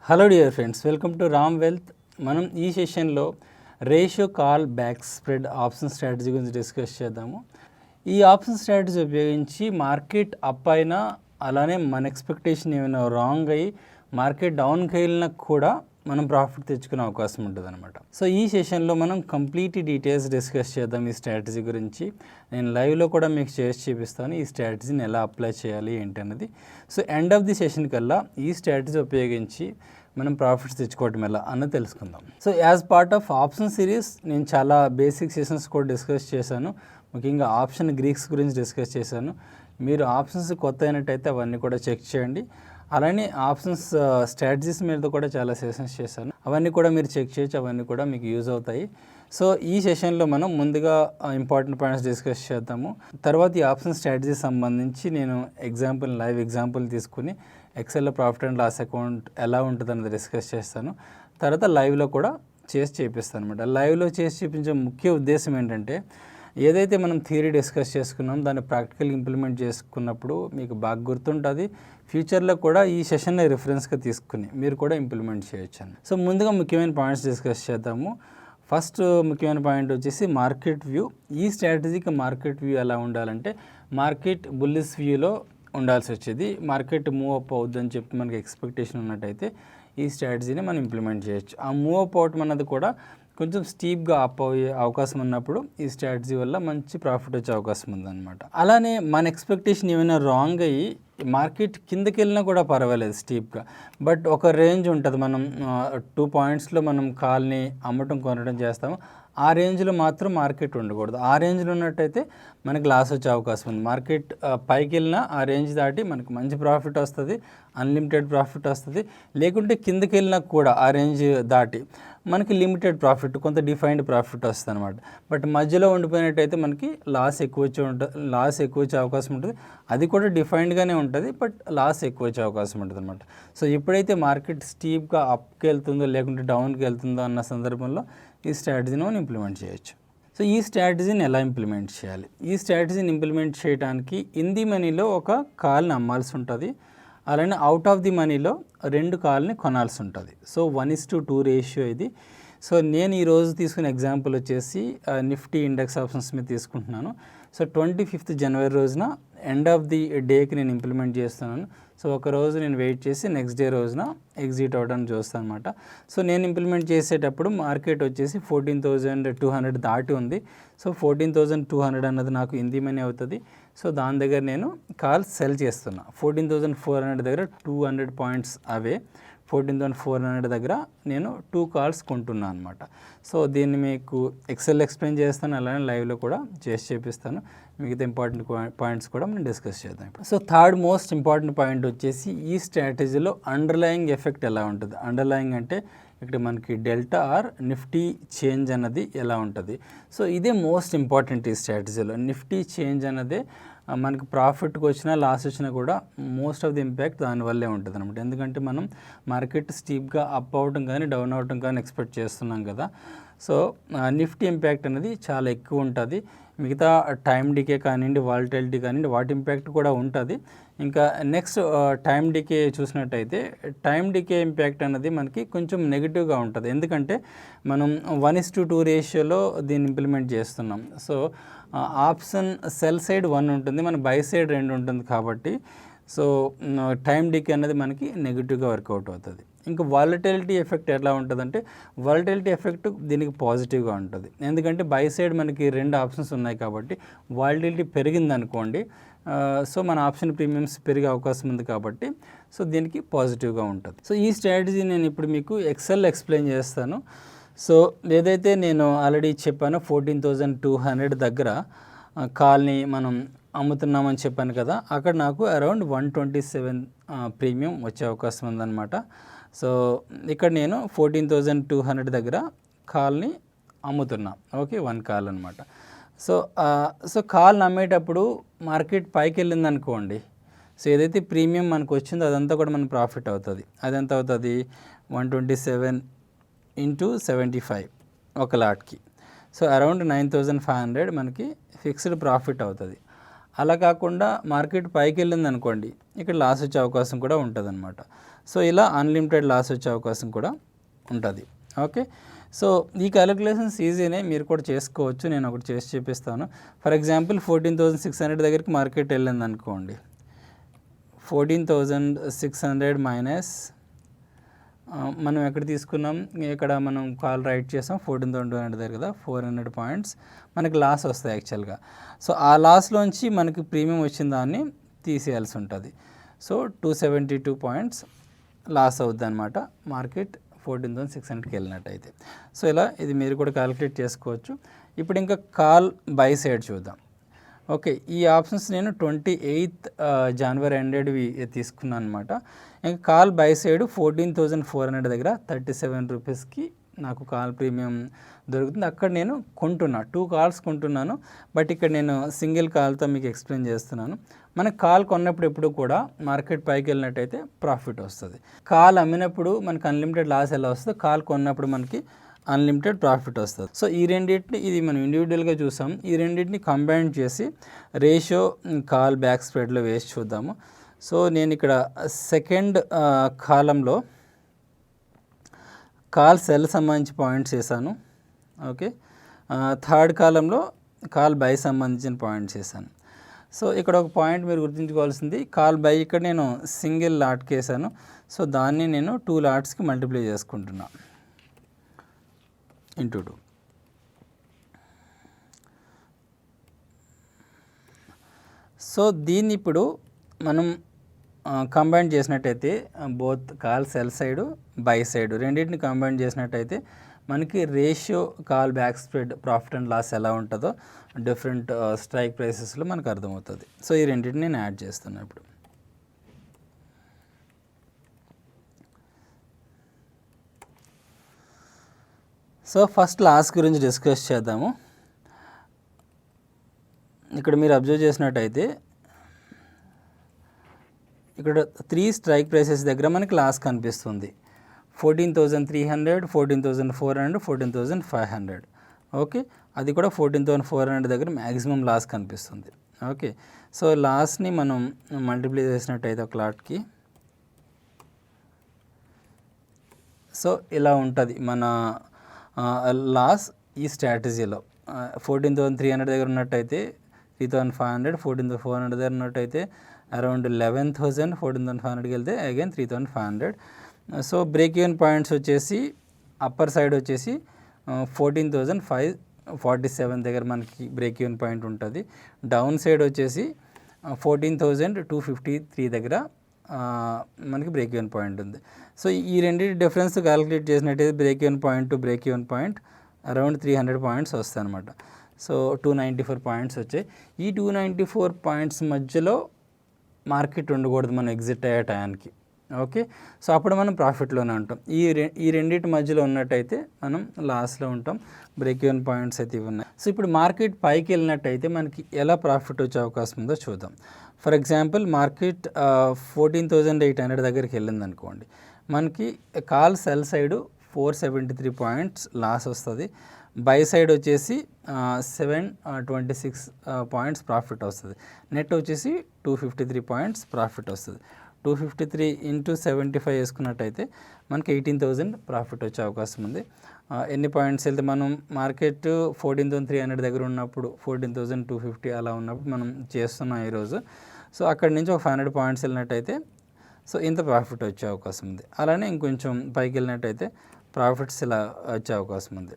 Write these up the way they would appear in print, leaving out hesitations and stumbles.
Hello dear friends, welcome to Ram wealth. మనం ఈ సెషన్లో ratio call back spread option strategy గురించి డిస్కస్ చేద్దాము. ఈ ఆప్షన్ స్ట్రాటజీ ఉపయోగించి మార్కెట్ అప్ అయినా, అలానే మన ఎక్స్పెక్టేషన్ ఏమైనా రాంగ్ అయ్యి మార్కెట్ డౌన్కి వెళ్ళినా కూడా మనం ప్రాఫిట్ తెచ్చుకునే అవకాశం ఉంటుంది అనమాట. సో ఈ సెషన్లో మనం కంప్లీట్ డీటెయిల్స్ డిస్కస్ చేద్దాం ఈ స్ట్రాటజీ గురించి. నేను లైవ్లో కూడా మీకు చేసి చూపిస్తాను ఈ స్ట్రాటజీని ఎలా అప్లై చేయాలి ఏంటి అన్నది. So end of the session కల్లా ఈ స్ట్రాటజీ ఉపయోగించి మనం ప్రాఫిట్స్ తెచ్చుకోవటం ఎలా అన్నది తెలుసుకుందాం. So as part of option series నేను చాలా బేసిక్ సెషన్స్ కూడా డిస్కస్ చేశాను. ముఖ్యంగా ఆప్షన్ గ్రీక్స్ గురించి డిస్కస్ చేశాను. మీరు ఆప్షన్స్ కొత్త అయినట్టయితే అవన్నీ కూడా చెక్ చేయండి. అలానే ఆప్షన్స్ స్ట్రాటజీస్ మీద కూడా చాలా సెషన్స్ చేశాను, అవన్నీ కూడా మీరు చెక్ చేయొచ్చు, అవన్నీ కూడా మీకు యూజ్ అవుతాయి. సో ఈ సెషన్లో మనం ముందుగా ఇంపార్టెంట్ పాయింట్స్ డిస్కస్ చేద్దాము. తర్వాత ఈ ఆప్షన్ స్ట్రాటజీ సంబంధించి నేను లైవ్ ఎగ్జాంపుల్ తీసుకుని ఎక్సెల్లో ప్రాఫిట్ అండ్ లాస్ అకౌంట్ ఎలా ఉంటుంది అన్నది డిస్కస్ చేస్తాను. తర్వాత లైవ్లో కూడా చేసి చూపిస్తాను అనమాట. లైవ్లో చేసి చూపించే ముఖ్య ఉద్దేశం ఏంటంటే, ఏదైతే మనం థియరీ డిస్కస్ చేసుకున్నాం దాన్ని ప్రాక్టికల్ ఇంప్లిమెంట్ చేసుకున్నప్పుడు మీకు బాగా గుర్తుంటుంది. ఫ్యూచర్లో కూడా ఈ సెషన్ని రిఫరెన్స్గా తీసుకుని మీరు కూడా ఇంప్లిమెంట్ చేయొచ్చు. సో ముందుగా ముఖ్యమైన పాయింట్స్ డిస్కస్ చేద్దాము. ఫస్ట్ ముఖ్యమైన పాయింట్ వచ్చేసి మార్కెట్ వ్యూ. ఈ స్ట్రాటజీకి మార్కెట్ వ్యూ ఎలా ఉండాలంటే, మార్కెట్ బుల్లిష్ వ్యూలో ఉండాల్సి వచ్చేది. మార్కెట్ మూవ్ అప్ అవుద్దని చెప్పి మనకి ఎక్స్పెక్టేషన్ ఉన్నట్టయితే ఈ స్ట్రాటజీని మనం ఇంప్లిమెంట్ చేయొచ్చు. ఆ మూవ్ అప్ అవటం అన్నది కూడా కొంచెం స్టీప్గా అప్ అయ్యే అవకాశం ఉన్నప్పుడు ఈ స్ట్రాటజీ వల్ల మంచి ప్రాఫిట్ వచ్చే అవకాశం ఉందన్నమాట. అలానే మన ఎక్స్పెక్టేషన్ ఏమైనా రాంగ్ అయ్యి మార్కెట్ కిందకి వెళ్ళినా కూడా పర్వాలేదు స్టీప్గా, బట్ ఒక రేంజ్ ఉంటుంది. మనం 2 పాయింట్స్లో మనం కాల్ని అమ్మటం కొనడం చేస్తాము. ఆ రేంజ్లో మాత్రం మార్కెట్ ఉండకూడదు. ఆ రేంజ్లో ఉన్నట్టయితే మనకి లాస్ వచ్చే అవకాశం ఉంది. మార్కెట్ పైకి వెళ్ళినా ఆ రేంజ్ దాటి మనకు మంచి ప్రాఫిట్ వస్తుంది, అన్లిమిటెడ్ ప్రాఫిట్ వస్తుంది. లేకుంటే కిందకి వెళ్ళినా కూడా ఆ రేంజ్ దాటి మనకి లిమిటెడ్ ప్రాఫిట్, కొంత డిఫైన్డ్ ప్రాఫిట్ వస్తుంది అనమాట. బట్ మధ్యలో ఉండిపోయినట్టయితే మనకి లాస్ ఎక్కువ వచ్చే అవకాశం ఉంటుంది. అది కూడా డిఫైన్డ్గానే ఉంటుంది, బట్ లాస్ ఎక్కువ వచ్చే అవకాశం ఉంటుంది అనమాట. సో ఎప్పుడైతే మార్కెట్ స్టీప్గా అప్కి వెళ్తుందో లేకుంటే డౌన్కి వెళ్తుందో అన్న సందర్భంలో ఈ స్ట్రాటజీని మనం ఇంప్లిమెంట్ చేయొచ్చు. సో ఈ స్ట్రాటజీని ఎలా ఇంప్లిమెంట్ చేయాలి? ఈ స్ట్రాటజీని ఇంప్లిమెంట్ చేయడానికి ఇన్ ది మనీలో ఒక కాల్ని అమ్మాల్సి ఉంటుంది. అలానే అవుట్ ఆఫ్ ది మనీలో 2 కాల్ని కొనాల్సి ఉంటుంది. సో 1:2 రేషియో ఇది. సో నేను ఈరోజు తీసుకున్న ఎగ్జాంపుల్ వచ్చేసి నిఫ్టీ ఇండెక్స్ ఆప్షన్స్ మీద తీసుకుంటున్నాను. సో 25th జనవరి రోజున ఎండ్ ఆఫ్ ది డేకి నేను ఇంప్లిమెంట్ చేస్తున్నాను. సో ఒక రోజు నేను వెయిట్ చేసి నెక్స్ట్ డే రోజున ఎగ్జిట్ అవ్వడానికి చూస్తాను అనమాట. సో నేను ఇంప్లిమెంట్ చేసేటప్పుడు మార్కెట్ వచ్చేసి 14,200 దాటి ఉంది. సో 14,200 అన్నది నాకు ఇన్ ది మనీ అవుతుంది. సో దాని దగ్గర నేను కాల్ సెల్ చేస్తున్నా. 14,400 దగ్గర 200 పాయింట్స్ అవే 14,400 దగ్గర నేను 2 కాల్స్ కొంటున్నాను అనమాట. సో దీన్ని మీకు ఎక్సెల్ ఎక్స్ప్లెయిన్ చేస్తాను, అలానే లైవ్లో కూడా చేసి చూపిస్తాను. మిగతా ఇంపార్టెంట్ పాయింట్స్ కూడా మనం డిస్కస్ చేద్దాం. So third most important point వచ్చేసి ఈ స్ట్రాటజీలో అండర్లయింగ్ ఎఫెక్ట్ ఎలా ఉంటుంది. అండర్లయింగ్ అంటే ఇక్కడ మనకి డెల్టా ఆర్ నిఫ్టీ చేంజ్ అన్నది ఎలా ఉంటుంది. సో ఇదే మోస్ట్ ఇంపార్టెంట్ ఈ స్ట్రాటజీలో. నిఫ్టీ చేంజ్ అన్నదే మనకు ప్రాఫిట్కి వచ్చినా లాస్ వచ్చినా కూడా మోస్ట్ ఆఫ్ ది ఇంపాక్ట్ దానివల్లే ఉంటుంది అనమాట. ఎందుకంటే మనం మార్కెట్ స్టీప్గా అప్ అవ్వటం కానీ డౌన్ అవ్వటం కానీ ఎక్స్పెక్ట్ చేస్తున్నాం కదా. సో నిఫ్టీ ఇంపాక్ట్ అనేది చాలా ఎక్కువ ఉంటుంది. మిగతా టైం డికే కానివ్వండి, వాలటిలిటీ కానివ్వండి, వాటి ఇంపాక్ట్ కూడా ఉంటుంది. ఇంకా నెక్స్ట్ టైం డికే చూసినట్టయితే టైం డికే ఇంపాక్ట్ అనేది మనకి కొంచెం నెగిటివ్గా ఉంటుంది. ఎందుకంటే మనం 1:2 రేషియోలో దీన్ని ఇంప్లిమెంట్ చేస్తున్నాం. సో ఆప్షన్ సెల్ సైడ్ 1 ఉంటుంది, మన బై సైడ్ 2 ఉంటుంది కాబట్టి సో టైం డికే అనేది మనకి నెగిటివ్గా వర్కౌట్ అవుతుంది. ఇంకా వాలటిలిటీ ఎఫెక్ట్ ఎలా ఉంటుందంటే, వాలటిలిటీ ఎఫెక్ట్ దీనికి పాజిటివ్గా ఉంటుంది. ఎందుకంటే బై సైడ్ మనకి 2 ఆప్షన్స్ ఉన్నాయి కాబట్టి వాలటిలిటీ పెరిగిందనుకోండి, సో మన ఆప్షన్ ప్రీమియమ్స్ పెరిగే అవకాశం ఉంది కాబట్టి సో దీనికి పాజిటివ్గా ఉంటుంది. సో ఈ స్ట్రాటజీ నేను ఇప్పుడు మీకు ఎక్సెల్ ఎక్స్ప్లెయిన్ చేస్తాను. సో ఏదైతే నేను ఆల్రెడీ చెప్పానో 14,200 దగ్గర కాల్ని మనం అమ్ముతున్నామని చెప్పాను కదా, అక్కడ నాకు అరౌండ్ 127 ప్రీమియం వచ్చే అవకాశం ఉందన్నమాట. సో ఇక్కడ నేను 14,200 దగ్గర కాల్ని అమ్ముతున్నా. ఓకే, 1 కాల్ అనమాట. సో కాల్ని అమ్మేటప్పుడు మార్కెట్ పైకి వెళ్ళింది అనుకోండి, సో ఏదైతే ప్రీమియం మనకు వచ్చిందో అదంతా కూడా మన ప్రాఫిట్ అవుతుంది. అదెంత అవుతుంది? 127 × 75 ఒక లాట్కి. సో అరౌండ్ 9,500 మనకి ఫిక్స్డ్ ప్రాఫిట్ అవుతుంది. అలా కాకుండా మార్కెట్ పైకి వెళ్ళింది అనుకోండి, ఇక్కడ లాస్ వచ్చే అవకాశం కూడా ఉంటుంది అనమాట. సో ఇలా అన్లిమిటెడ్ లాస్ వచ్చే అవకాశం కూడా ఉంటుంది. ఓకే, సో ఈ క్యాలిక్యులేషన్స్ ఈజీనే, మీరు కూడా చేసుకోవచ్చు. నేను ఒకటి చేసి చూపిస్తాను. ఫర్ ఎగ్జాంపుల్ 14,600 దగ్గరికి మార్కెట్ వెళ్ళింది అనుకోండి. 14,600 మైనస్ మనం ఎక్కడ తీసుకున్నాం, ఇక్కడ మనం కాల్ రైట్ చేసాం 14,200 దగ్గర కదా, 400 పాయింట్స్ మనకి లాస్ వస్తాయి యాక్చువల్గా. సో ఆ లాస్లోంచి మనకి ప్రీమియం వచ్చిన దాన్ని తీసేయాల్సి ఉంటుంది. సో 272 పాయింట్స్ లాస్ అవుద్ది అనమాట మార్కెట్ 14,600కి వెళ్ళినట్టయితే. సో ఇలా ఇది మీరు కూడా క్యాలిక్యులేట్ చేసుకోవచ్చు. ఇప్పుడు ఇంకా కాల్ బై సైడ్ చూద్దాం. ఓకే, ఈ ఆప్షన్స్ నేను 28 జనవరి ఎండెడ్వి తీసుకున్నాను అనమాట. ఇంకా కాల్ బై సైడ్ 14,400 దగ్గర 37 రూపీస్కి నాకు కాల్ ప్రీమియం దొరుకుతుంది. అక్కడ నేను కొంటున్నా, 2 కాల్స్ కొంటున్నాను. బట్ ఇక్కడ నేను సింగిల్ కాల్తో మీకు ఎక్స్ప్లెయిన్ చేస్తున్నాను. మనకు కాల్ కొన్నప్పుడు ఎప్పుడు కూడా మార్కెట్ పైకి వెళ్ళినట్టయితే ప్రాఫిట్ వస్తుంది. కాల్ అమ్మినప్పుడు మనకి అన్లిమిటెడ్ లాస్ ఎలా వస్తుందో, కాల్ కొన్నప్పుడు మనకి అన్లిమిటెడ్ ప్రాఫిట్ వస్తుంది. సో ఈ రెండింటిని, ఇది మనం ఇండివిజువల్గా చూసాం, ఈ రెండింటిని కంబైన్ చేసి రేషియో కాల్ బ్యాక్ స్ప్రెడ్లో వేసి చూద్దాము. సో నేను ఇక్కడ సెకండ్ కాలంలో కాల్ సెల్ సంబంధించి పాయింట్స్ వేసాను. ఓకే, థర్డ్ కాలంలో కాల్ బై సంబంధించిన పాయింట్స్ వేసాను. సో ఇక్కడ ఒక పాయింట్ మీరు గుర్తుంచుకోవాల్సింది, కాల్ బై ఇక్కడ నేను సింగిల్ లాట్కి వేసాను. సో దాన్ని నేను 2 లాట్స్కి మల్టిప్లై చేసుకుంటున్నా ఇంటూ 2. సో దీన్ని ఇప్పుడు మనం కంబైన్ చేసినట్టయితే both call sell side by side రెండింటిని కంబైన్ చేసినట్టయితే మనకి ratio call back spread profit and loss ఎలా ఉంటుందో డిఫరెంట్ స్ట్రైక్ ప్రైసెస్లో మనకు అర్థమవుతుంది. సో ఈ రెండింటిని నేను యాడ్ చేస్తున్నాను ఇప్పుడు. సో ఫస్ట్ లాస్ గురించి డిస్కస్ చేద్దాము. ఇక్కడ మీరు అబ్జర్వ్ చేసినట్టయితే ఇక్కడ 3 స్ట్రైక్ ప్రైసెస్ దగ్గర మనకి లాస్ కనిపిస్తుంది. 14,300, 14,400, 14,500. ఓకే, అది కూడా 14,400 దగ్గర మ్యాక్సిమం లాస్ కనిపిస్తుంది. ఓకే, సో లాస్ని మనం మల్టిప్లై చేసినట్టయితే ఒక లాట్కి, సో ఇలా ఉంటుంది మన లాస్ ఈ స్ట్రాటజీలో. 14,300 దగ్గర ఉన్నట్టయితే 3,500, 14,400 దగ్గర ఉన్నట్టయితే అరౌండ్ 11,000, 14,500కి వెళ్తే again 3,500. So break even points వచ్చేసి అప్పర్ సైడ్ వచ్చేసి 14,547 దగ్గర మనకి బ్రేక్ ఈవెన్ పాయింట్ ఉంటుంది. డౌన్ సైడ్ వచ్చేసి 14,253 దగ్గర మనకి బ్రేక్ ఈవెన్ పాయింట్ ఉంది. సో ఈ రెండింటి డిఫరెన్స్ క్యాలిక్యులేట్ చేసినట్టయితే break even point to break even point around 300 points వస్తాయి అనమాట. సో 294 పాయింట్స్ వచ్చాయి. ఈ 294 పాయింట్స్ మధ్యలో మార్కెట్ ఉండకూడదు మనం ఎగ్జిట్ అయ్యే టయానికి. ఓకే, సో అప్పుడు మనం ప్రాఫిట్లోనే ఉంటాం. ఈ రెండింటి మధ్యలో ఉన్నట్టయితే మనం లాస్లో ఉంటాం. బ్రేక్ ఈవెన్ పాయింట్స్ అయితే ఇవి ఉన్నాయి. సో ఇప్పుడు మార్కెట్ పైకి వెళ్ళినట్టయితే మనకి ఎలా ప్రాఫిట్ వచ్చే అవకాశం ఉందో చూద్దాం. ఫర్ ఎగ్జాంపుల్ మార్కెట్ 14,800 దగ్గరికి వెళ్ళింది అనుకోండి, మనకి call sell side 473 points loss వస్తుంది. బై సైడ్ వచ్చేసి 726 పాయింట్స్ ప్రాఫిట్ వస్తుంది. నెట్ వచ్చేసి 253 పాయింట్స్ ప్రాఫిట్ వస్తుంది. 253 ఇంటూ 75 వేసుకున్నట్టయితే మనకి 18,000 ప్రాఫిట్ వచ్చే అవకాశం ఉంది. ఎన్ని పాయింట్స్ వెళ్తే మనం మార్కెట్ 14,300 దగ్గర ఉన్నప్పుడు 14,250 అలా ఉన్నప్పుడు మనం చేస్తున్నాం ఈరోజు. సో అక్కడి నుంచి ఒక 500 పాయింట్స్ వెళ్ళినట్టయితే సో ఇంత ప్రాఫిట్ వచ్చే అవకాశం ఉంది. అలానే ఇంకొంచెం పైకి వెళ్ళినట్టయితే ప్రాఫిట్స్ ఇలా వచ్చే అవకాశం ఉంది.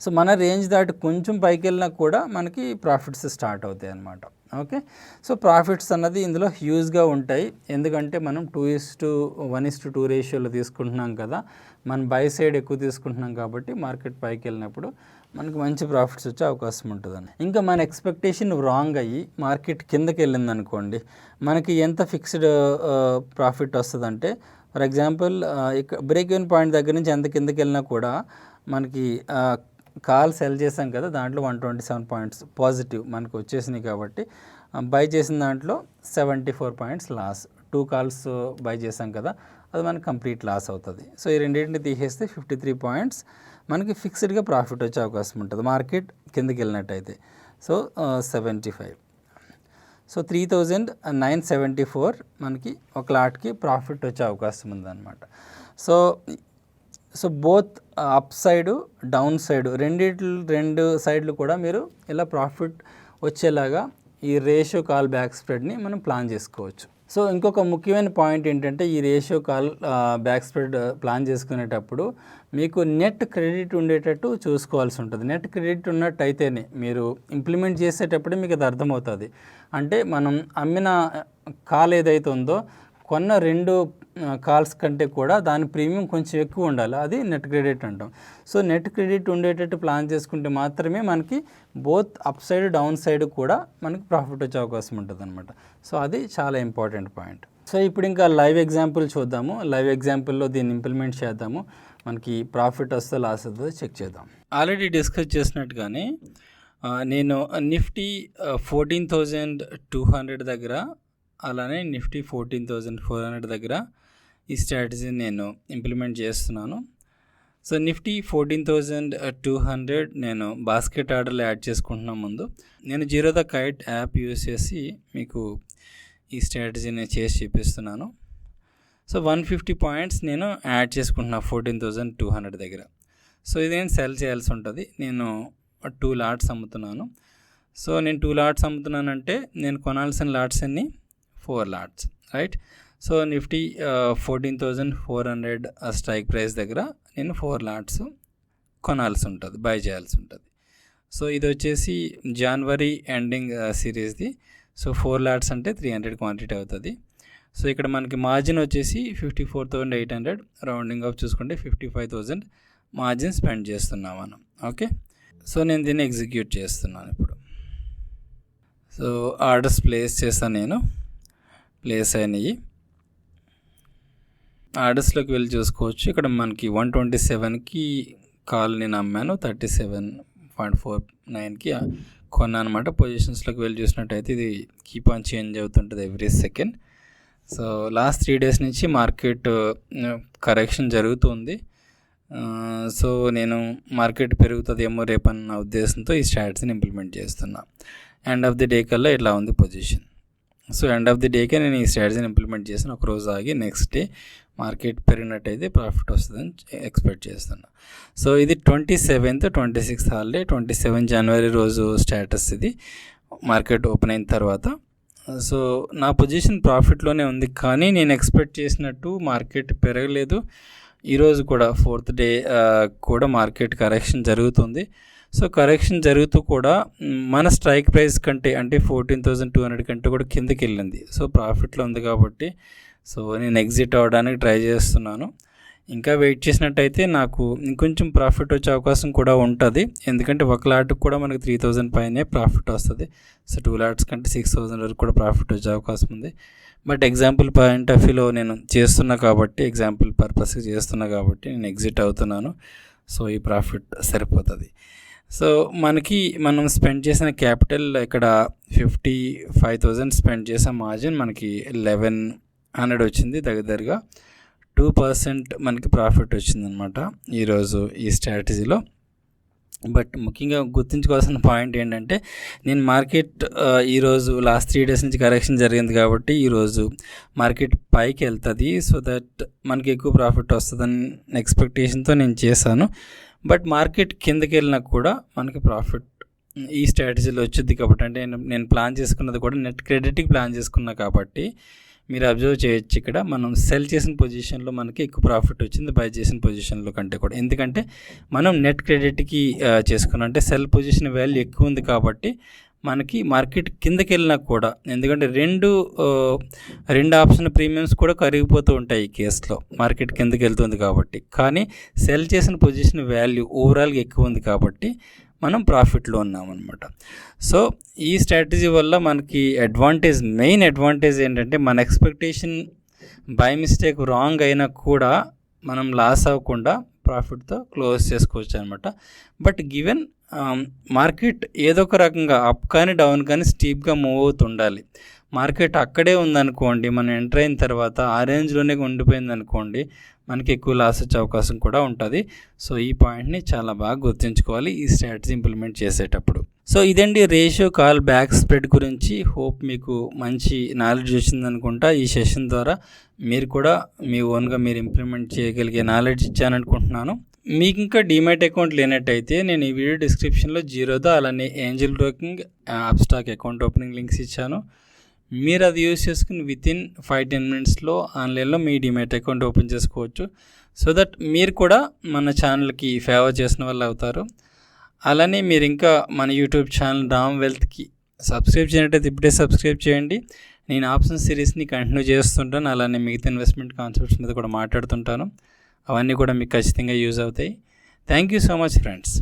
సో మన రేంజ్ దాటి కొంచెం పైకి వెళ్ళినా కూడా మనకి ప్రాఫిట్స్ స్టార్ట్ అవుతాయి అన్నమాట. ఓకే, సో ప్రాఫిట్స్ అన్నది ఇందులో హ్యూజ్గా ఉంటాయి. ఎందుకంటే మనం 2:1:2 రేషియోలో తీసుకుంటున్నాం కదా, మనం బై సైడ్ ఎక్కువ తీసుకుంటున్నాం కాబట్టి మార్కెట్ పైకి వెళ్ళినప్పుడు మనకి మంచి ప్రాఫిట్స్ వచ్చే అవకాశం ఉంటుందని. ఇంకా మన ఎక్స్పెక్టేషన్ రాంగ్ అయ్యి మార్కెట్ కిందకి వెళ్ళింది అనుకోండి, మనకి ఎంత ఫిక్స్డ్ ప్రాఫిట్ వస్తుందంటే, ఫర్ ఎగ్జాంపుల్ ఇక్కడ బ్రేక్ ఈవెన్ పాయింట్ దగ్గర నుంచి ఎంత కిందకి వెళ్ళినా కూడా మనకి కాల్ సెల్ చేసాం కదా, దాంట్లో 127 పాయింట్స్ పాజిటివ్ మనకు వచ్చేసినాయి కాబట్టి బై చేసిన దాంట్లో 74 పాయింట్స్ లాస్. 2 కాల్స్ బై చేసాం కదా, అది మనకి కంప్లీట్ లాస్ అవుతుంది. సో ఈ రెండింటిని తీసేస్తే 53 పాయింట్స్ మనకి ఫిక్స్డ్గా ప్రాఫిట్ వచ్చే అవకాశం ఉంటుంది మార్కెట్ కిందకి వెళ్ళినట్టయితే. సో 75. సో 3974 మనకి ఒక లాట్కి ప్రాఫిట్ వచ్చే అవకాశం ఉందన్నమాట. So both up side down side రెండు సైడ్లు కూడా మీరు ఇలా ప్రాఫిట్ వచ్చేలాగా ఈ రేషియో కాల్ బ్యాక్ స్ప్రెడ్ని మనం ప్లాన్ చేసుకోవచ్చు. సో ఇంకొక ముఖ్యమైన పాయింట్ ఏంటంటే ఈ ratio call back spread plan చేసుకునేటప్పుడు మీకు నెట్ క్రెడిట్ ఉండేటట్టు చూసుకోవాల్సి ఉంటుంది. నెట్ క్రెడిట్ ఉన్నట్టయితేనే మీరు ఇంప్లిమెంట్ చేసేటప్పుడే మీకు అది అర్థమవుతుంది. అంటే మనం అమ్మిన కాల్ ఏదైతే ఉందో కొన్న 2 కాల్స్ కంటే కూడా దాని ప్రీమియం కొంచెం ఎక్కువ ఉండాలి, అది నెట్ క్రెడిట్ అంటాం. సో నెట్ క్రెడిట్ ఉండేటట్టు ప్లాన్ చేసుకుంటే మాత్రమే మనకి both up side down side కూడా మనకి ప్రాఫిట్ వచ్చే అవకాశం ఉంటుంది అనమాట. సో అది చాలా ఇంపార్టెంట్ పాయింట్. సో ఇప్పుడు ఇంకా లైవ్ ఎగ్జాంపుల్ చూద్దాము. లైవ్ ఎగ్జాంపుల్లో దీన్ని ఇంప్లిమెంట్ చేద్దాము. మనకి ప్రాఫిట్ వస్తే లాస్ వస్తుందో చెక్ చేద్దాం. ఆల్రెడీ డిస్కస్ చేసినట్టుగానే నేను నిఫ్టీ 14,200 దగ్గర, అలానే నిఫ్టీ 14,400 దగ్గర ఈ స్ట్రాటజీని నేను ఇంప్లిమెంట్ చేస్తున్నాను. సో నిఫ్టీ 14,200 నేను బాస్కెట్ ఆర్డర్లో యాడ్ చేసుకుంటున్నా. ముందు నేను zero the kite app use చేసి మీకు ఈ స్ట్రాటజీని చేసి చూపిస్తున్నాను. సో 150 పాయింట్స్ నేను యాడ్ చేసుకుంటున్నా 14,200 దగ్గర. సో ఇది నేను సెల్ చేయాల్సి ఉంటుంది. నేను 2 లాట్స్ అమ్ముతున్నాను. సో నేను 2 లాట్స్ అమ్ముతున్నానంటే నేను కొనాల్సిన లాట్స్ అన్ని 4 LADS, right. So Nifty 14,400 strike price దగ్గర నేను 4 లాట్స్ కొనాల్సి ఉంటుంది, బై చేయాల్సి ఉంటుంది. సో ఇది వచ్చేసి జనవరి ఎండింగ్ సిరీస్ది. సో 4 లాట్స్ అంటే 300 క్వాంటిటీ అవుతుంది. సో ఇక్కడ మనకి మార్జిన్ వచ్చేసి 54,800, రౌండింగ్ ఆఫ్ చూసుకుంటే 55,000 మార్జిన్ స్పెండ్ చేస్తున్నాం మనం. ఓకే, సో నేను దీన్ని ఎగ్జిక్యూట్ చేస్తున్నాను ఇప్పుడు. సో ఆర్డర్స్ ప్లేస్ చేస్తాను, నేను ప్లేస్ అయినాయి. ఆర్డర్స్లోకి వెళ్ళి చూసుకోవచ్చు. ఇక్కడ మనకి 127కి కాల్ నేను అమ్మాను, 37.49కి కొన్నాను అనమాట. పొజిషన్స్లోకి వెళ్ళి చూసినట్టయితే ఇది కీప్ ఆన్ చేంజ్ అవుతుంటుంది every second. So last 3 days నుంచి మార్కెట్ కరెక్షన్ జరుగుతుంది. సో నేను మార్కెట్ పెరుగుతుందేమో రేపన్న ఉద్దేశంతో ఈ స్ట్రాటజీని ఇంప్లిమెంట్ చేస్తున్నా. ఎండ్ ఆఫ్ ది డే కల్లా ఇట్లా ఉంది position. So end of the decay నేను ఈ స్ట్రాటజీని ఇంప్లిమెంట్ చేసిన. ఒక రోజు ఆగి నెక్స్ట్ డే మార్కెట్ పెరిగినట్టయితే ప్రాఫిట్ వస్తుందని ఎక్స్పెక్ట్ చేస్తున్నా. సో ఇది 27th 26th హాలిడే, 27 జనవరి రోజు స్టేటస్ ఇది మార్కెట్ ఓపెన్ అయిన తర్వాత. సో నా పొజిషన్ ప్రాఫిట్లోనే ఉంది, కానీ నేను ఎక్స్పెక్ట్ చేసినట్టు మార్కెట్ పెరగలేదు. ఈరోజు కూడా 4th డే కూడా మార్కెట్ కరెక్షన్ జరుగుతుంది. సో కరెక్షన్ జరుగుతూ కూడా మన స్ట్రైక్ ప్రైస్ కంటే అంటే 14,200 కంటే కూడా కిందకి వెళ్ళింది. సో ప్రాఫిట్లో ఉంది కాబట్టి సో నేను ఎగ్జిట్ అవ్వడానికి ట్రై చేస్తున్నాను. ఇంకా వెయిట్ చేసినట్టయితే నాకు ఇంకొంచెం ప్రాఫిట్ వచ్చే అవకాశం కూడా ఉంటుంది. ఎందుకంటే ఒక లాట్కి కూడా మనకి 3,000 పైనే ప్రాఫిట్ వస్తుంది. సో 2 లాట్స్ కంటే 6,000 వరకు కూడా ప్రాఫిట్ వచ్చే అవకాశం ఉంది. బట్ ఎగ్జాంపుల్ పాయింట్ ఆఫ్ వ్యూలో నేను చేస్తున్నా కాబట్టి, ఎగ్జాంపుల్ పర్పస్కి చేస్తున్నా కాబట్టి నేను ఎగ్జిట్ అవుతున్నాను. సో ఈ ప్రాఫిట్ సరిపోతుంది. సో మనం స్పెండ్ చేసిన క్యాపిటల్ ఇక్కడ 55,000 స్పెండ్ చేసిన మార్జిన్ మనకి 1,100 వచ్చింది. దగ్గరగా 2% మనకి ప్రాఫిట్ వచ్చిందనమాట ఈరోజు ఈ స్ట్రాటజీలో. బట్ ముఖ్యంగా గుర్తుంచుకోవాల్సిన పాయింట్ ఏంటంటే నేను మార్కెట్ ఈరోజు లాస్ట్ 3 డేస్ నుంచి కరెక్షన్ జరిగింది కాబట్టి ఈరోజు మార్కెట్ పైకి వెళ్తుంది. సో దట్ మనకి ఎక్కువ ప్రాఫిట్ వస్తుందని ఎక్స్పెక్టేషన్తో నేను చేశాను. బట్ మార్కెట్ కిందకి వెళ్ళినా కూడా మనకి ప్రాఫిట్ ఈ స్ట్రాటజీలో వచ్చింది కాబట్టి, అంటే నేను ప్లాన్ చేసుకున్నది కూడా నెట్ క్రెడిట్కి ప్లాన్ చేసుకున్నా కాబట్టి మీరు అబ్జర్వ్ చేయొచ్చు. ఇక్కడ మనం సెల్ చేసిన పొజిషన్లో మనకి ఎక్కువ ప్రాఫిట్ వచ్చింది బై చేసిన పొజిషన్లో కంటే కూడా. ఎందుకంటే మనం నెట్ క్రెడిట్కి చేసుకున్నాం, అంటే సెల్ పొజిషన్ వాల్యూ ఎక్కువ ఉంది కాబట్టి మనకి మార్కెట్ కిందకి వెళ్ళినా కూడా, ఎందుకంటే రెండు ఆప్షన్ ప్రీమియమ్స్ కూడా కరిగిపోతూ ఉంటాయి ఈ కేసులో మార్కెట్ కిందకి వెళ్తుంది కాబట్టి. కానీ సెల్ చేసిన పొజిషన్ వాల్యూ ఓవరాల్గా ఎక్కువ ఉంది కాబట్టి మనం ప్రాఫిట్లో ఉన్నామన్నమాట. సో ఈ స్ట్రాటజీ వల్ల మనకి మెయిన్ అడ్వాంటేజ్ ఏంటంటే మన ఎక్స్పెక్టేషన్ బై మిస్టేక్ రాంగ్ అయినా కూడా మనం లాస్ అవ్వకుండా ప్రాఫిట్తో క్లోజ్ చేసుకోవచ్చు అనమాట. బట్ గివెన్ మార్కెట్ ఏదో ఒక రకంగా అప్ కానీ డౌన్ కానీ స్టీప్గా మూవ్ అవుతుండాలి. మార్కెట్ అక్కడే ఉందనుకోండి, మనం ఎంటర్ అయిన తర్వాత ఆ రేంజ్లోనే ఉండిపోయింది అనుకోండి, మనకి ఎక్కువ లాస్ వచ్చే అవకాశం కూడా ఉంటుంది. సో ఈ పాయింట్ని చాలా బాగా గుర్తుంచుకోవాలి ఈ స్ట్రాటజీ ఇంప్లిమెంట్ చేసేటప్పుడు. సో ఇదండి రేషియో కాల్ బ్యాక్ స్ప్రెడ్ గురించి. హోప్ మీకు మంచి నాలెడ్జ్ వచ్చిందనుకుంటా. ఈ సెషన్ ద్వారా మీరు కూడా మీ ఓన్గా మీరు ఇంప్లిమెంట్ చేయగలిగే నాలెడ్జ్ ఇచ్చాననుకుంటున్నాను. మీకు ఇంకా డీమ్యాట్ అకౌంట్ లేనట్టయితే నేను ఈ వీడియో డిస్క్రిప్షన్లో జీరోదా అలానే Angel broking Upstox account opening links ఇచ్చాను. మీరు అది యూజ్ చేసుకుని వితిన్ 5-10 మినిట్స్లో ఆన్లైన్లో మీ డీమ్యాట్ అకౌంట్ ఓపెన్ చేసుకోవచ్చు. సో దట్ మీరు కూడా మన ఛానల్కి ఫేవర్ చేసిన వాళ్ళు అవుతారు. అలానే మీరు ఇంకా మన యూట్యూబ్ ఛానల్ రామ్ వెల్త్కి సబ్స్క్రైబ్ చేయనట్టయితే ఇప్పుడే సబ్స్క్రైబ్ చేయండి. నేను ఆప్షన్ సిరీస్ని కంటిన్యూ చేస్తుంటాను. అలానే మిగతా ఇన్వెస్ట్మెంట్ కాన్సెప్ట్స్ మీద కూడా మాట్లాడుతుంటాను. అవన్నీ కూడా మీకు ఖచ్చితంగా యూజ్ అవుతాయి. Thank you so much friends.